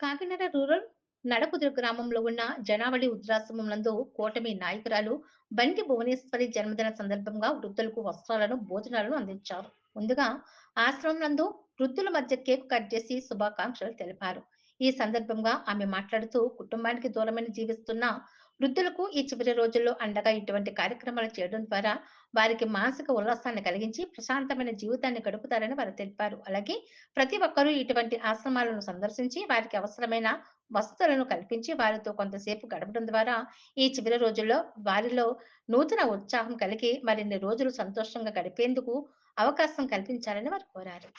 Kakinada rural Nadakuduru గ్రామంలో ఉన్న జనావళి వృద్ధాశ్రమం నందు కూటమి నాయకురాలు బండి భువనేశ్వరి జన్మదిన సందర్భంగా వృద్ధులకు వస్త్రాలను, భోజనాలను అందించారు. ముందుగా ఆశ్రమం నందు వృద్ధుల మధ్య కేక్ కట్ చేసి శుభాకాంక్షలు తెలిపారు. ఈ సందర్భంగా ఆమె మాట్లాడుతూ కుటుంబానికి దూరమైన జీవిస్తున్న వృద్ధులకు ఈ చివరి రోజుల్లో అండగా ఇటువంటి కార్యక్రమాలు చేయడం ద్వారా వారికి మానసిక ఉల్లాసాన్ని కలిగించి ప్రశాంతమైన జీవితాన్ని గడుపుతారని వారు తెలిపారు. అలాగే ప్రతి ఒక్కరూ ఇటువంటి ఆశ్రమాలను సందర్శించి వారికి అవసరమైన వసతులను కల్పించి వారితో కొంతసేపు గడపడం ద్వారా ఈ చివరి రోజుల్లో వారిలో నూతన ఉత్సాహం కలిగి మరిన్ని రోజులు సంతోషంగా గడిపేందుకు అవకాశం కల్పించాలని వారు కోరారు.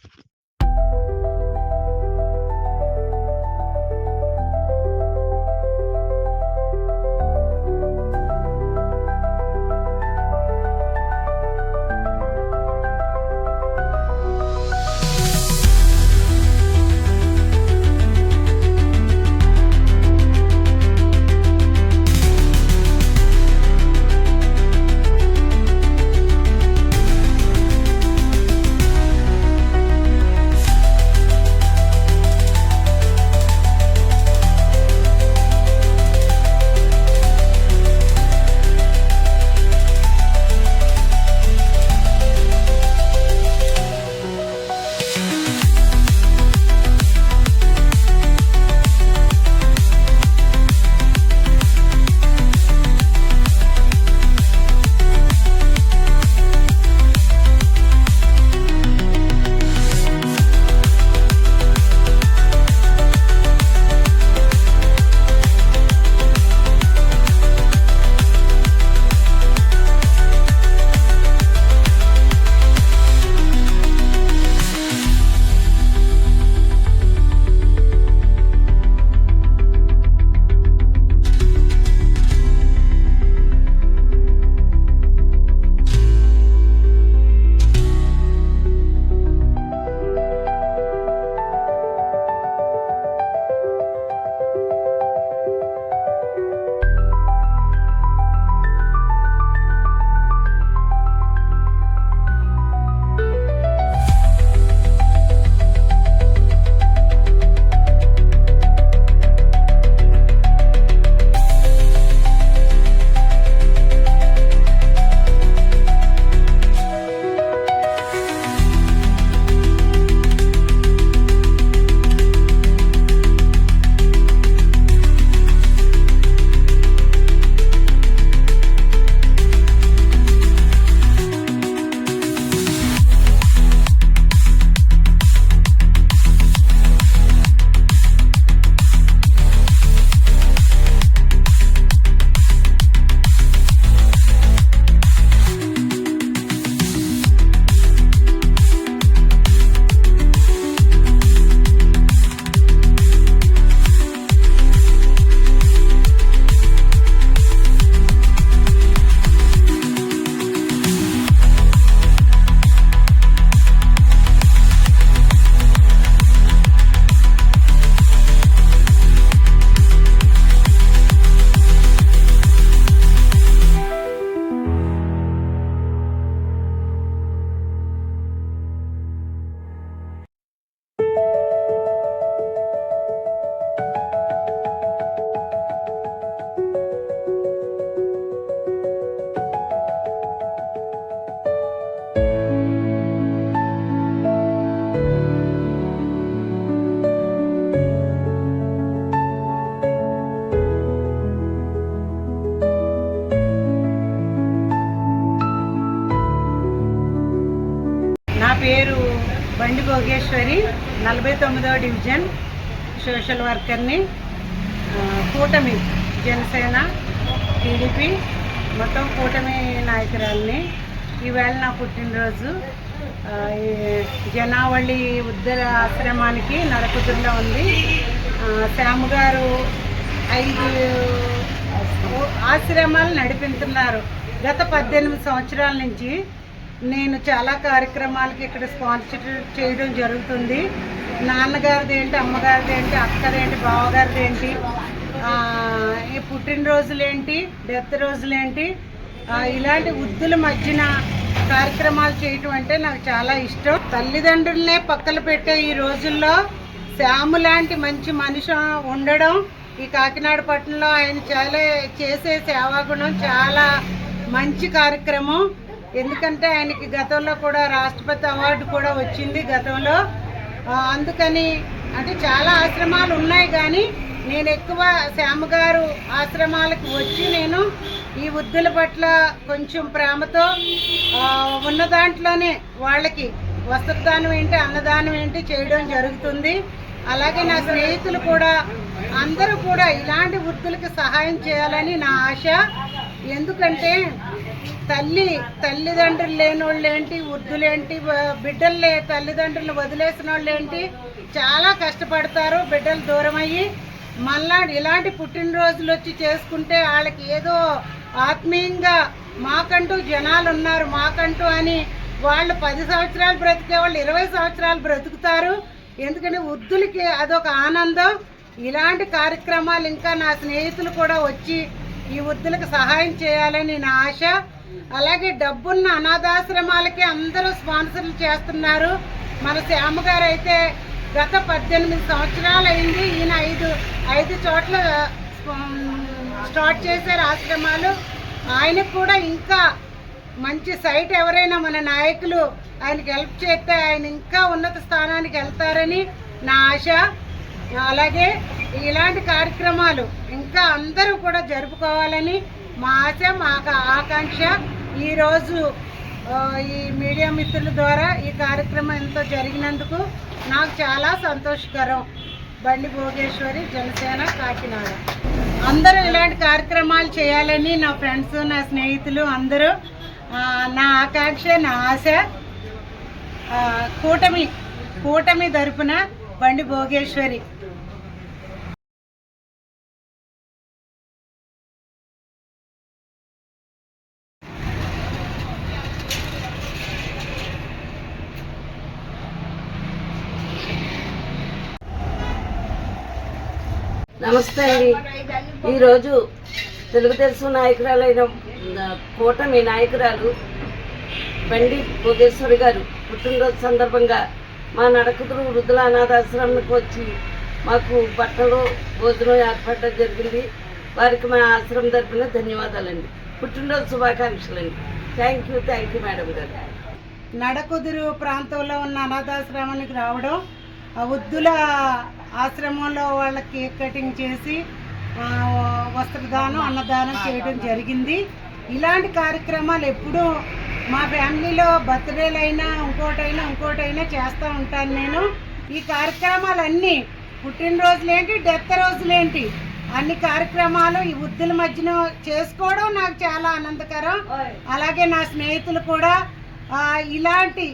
నా పేరు బండి భోగేశ్వరి, 49వ డివిజన్ సోషల్ వర్కర్ని. కూటమి జనసేన, టీడీపీ మొత్తం కూటమి నాయకురాల్ని. ఈవేళ నా పుట్టినరోజు. జనావళి ఉద్దర ఆశ్రమానికి నడకుదురులో ఉంది. శ్యామ్ గారు 5 ఆశ్రమాలు నడిపిస్తున్నారు. గత 18 సంవత్సరాల నుంచి నేను చాలా కార్యక్రమాలకి ఇక్కడ స్పాన్సర్ చేయడం జరుగుతుంది. నాన్నగారిది ఏంటి, అమ్మగారిది ఏంటి, అక్కదేంటి, బావగారిది ఏంటి, పుట్టినరోజులేంటి, డెత్ రోజులేంటి, ఇలాంటి వృద్ధుల మధ్యన కార్యక్రమాలు చేయటం అంటే నాకు చాలా ఇష్టం. తల్లిదండ్రులనే పక్కన పెట్టే ఈ రోజుల్లో శ్యాము లాంటి మంచి మనిషి ఉండడం ఈ కాకినాడ పట్టణంలో ఆయన చాలా చేసే సేవాగుణం చాలా మంచి కార్యక్రమం. ఎందుకంటే ఆయనకి గతంలో కూడా రాష్ట్రపతి అవార్డు కూడా వచ్చింది గతంలో. అందుకని అంటే చాలా ఆశ్రమాలు ఉన్నాయి, కానీ నేను ఎక్కువ శ్యాము గారు ఆశ్రమాలకు వచ్చి నేను ఈ వృద్ధుల పట్ల కొంచెం ప్రేమతో ఉన్న దాంట్లోనే వాళ్ళకి వస్త్రదానం ఏంటి, అన్నదానం ఏంటి చేయడం జరుగుతుంది. అలాగే నా స్నేహితులు కూడా అందరూ కూడా ఇలాంటి వృద్ధులకి సహాయం చేయాలని నా ఆశ. ఎందుకంటే తల్లిదండ్రులు లేని వాళ్ళు ఏంటి, వృద్ధులేంటి, బిడ్డలు తల్లిదండ్రులు వదిలేసిన వాళ్ళు ఏంటి, చాలా కష్టపడతారు బిడ్డలు దూరం అయ్యి. మళ్ళా ఇలాంటి పుట్టినరోజులు వచ్చి చేసుకుంటే వాళ్ళకి ఏదో ఆత్మీయంగా మాకంటూ జనాలు ఉన్నారు మాకంటూ అని వాళ్ళు 10 సంవత్సరాలు బ్రతికే వాళ్ళు 20 సంవత్సరాలు బ్రతుకుతారు. ఎందుకంటే వృద్ధులకి అదొక ఆనందం. ఇలాంటి కార్యక్రమాలు ఇంకా నా స్నేహితులు కూడా వచ్చి ఈ వృద్ధులకు సహాయం చేయాలని నా ఆశ. అలాగే డబ్బున్న అనాథాశ్రమాలకి అందరూ స్పాన్సర్లు చేస్తున్నారు. మన శ్యాము గారు అయితే గత 18 సంవత్సరాలు అయింది. ఈయన 5 చోట్ల స్టార్ట్ చేశారు ఆశ్రమాలు. ఆయనకు కూడా ఇంకా మంచి సైట్ ఎవరైనా మన నాయకులు ఆయనకి హెల్ప్ చేస్తే ఆయన ఇంకా ఉన్నత స్థానానికి వెళ్తారని నా ఆశ. అలాగే ఇలాంటి కార్యక్రమాలు ఇంకా అందరూ కూడా జరుపుకోవాలని మా ఆశ, మా ఆకాంక్ష. ఈరోజు ఈ మీడియా మిత్రుల ద్వారా ఈ కార్యక్రమం ఎంతో జరిగినందుకు నాకు చాలా సంతోషకరం. బండి భోగేశ్వరి, జనసేన, కాకినాడ. అందరూ ఇలాంటి కార్యక్రమాలు చేయాలని నా ఫ్రెండ్స్, నా స్నేహితులు అందరూ నా ఆకాంక్ష, నా ఆశ. కూటమి తరపున బండి భోగేశ్వరి. నమస్తే అండి. ఈరోజు తెలుగుదేశం నాయకురాలైన కూటమి నాయకురాలు బండి భోగేశ్వరి గారు పుట్టినరోజు సందర్భంగా మా నడకుదురు వృద్ధుల అనాథాశ్రమానికి వచ్చి మాకు బట్టలు భోజనం ఏర్పడడం జరిగింది. వారికి మా ఆశ్రమం తరపున ధన్యవాదాలండి. పుట్టినరోజు శుభాకాంక్షలండి. థ్యాంక్ యూ మేడం గారు. నడకుదురు ప్రాంతంలో ఉన్న అనాథాశ్రమానికి రావడం, వృద్ధుల ఆశ్రమంలో వాళ్ళకి కేక్ కటింగ్ చేసి వస్త్రదానం, అన్నదానం చేయడం జరిగింది. ఇలాంటి కార్యక్రమాలు ఎప్పుడూ మా ఫ్యామిలీలో బర్త్డేలైనా ఇంకోటైనా చేస్తూ ఉంటాను నేను. ఈ కార్యక్రమాలన్నీ పుట్టినరోజులేంటి, డెత్ రోజులేంటి, అన్ని కార్యక్రమాలు ఈ వృద్ధుల మధ్యన చేసుకోవడం నాకు చాలా ఆనందకరం. అలాగే నా స్నేహితులు కూడా ఇలాంటి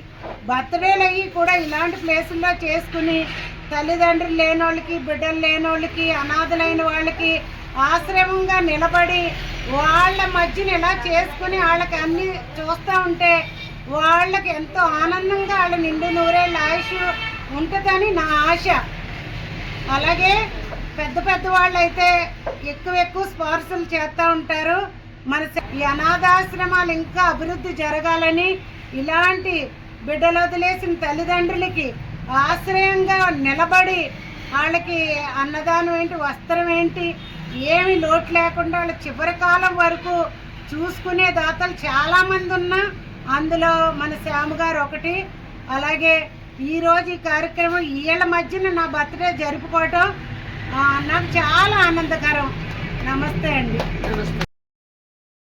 బర్త్డేలు అయ్యి కూడా ఇలాంటి ప్లేసుల్లో చేసుకుని తల్లిదండ్రులు లేనోళ్ళకి, బిడ్డలు లేనోళ్ళకి, అనాథలైన వాళ్ళకి ఆశ్రమంగా నిలబడి వాళ్ళ మధ్యన ఇలా చేసుకుని వాళ్ళకి అన్నీ చూస్తూ ఉంటే వాళ్ళకి ఎంతో ఆనందంగా వాళ్ళ నిండు నూరేళ్ళ ఆయుష్ ఉంటుందని నా ఆశ. అలాగే పెద్ద వాళ్ళు అయితే ఎక్కువ స్పాన్సర్లు చేస్తూ ఉంటారు. మన ఈ అనాథాశ్రమాలు ఇంకా అభివృద్ధి జరగాలని, ఇలాంటి బిడ్డలు వదిలేసిన తల్లిదండ్రులకి ఆశ్రయంగా నిలబడి వాళ్ళకి అన్నదానం ఏంటి, వస్త్రం ఏంటి, ఏమి లోటు లేకుండా వాళ్ళ చివరి కాలం వరకు చూసుకునే దాతలు చాలామంది ఉన్నా అందులో మన శ్యాము గారు ఒకటి. అలాగే ఈరోజు ఈ కార్యక్రమం వీళ్ళ మధ్యన నా బర్త్డే జరుపుకోవటం నాకు చాలా ఆనందకరం. నమస్తే అండి. నమస్తే.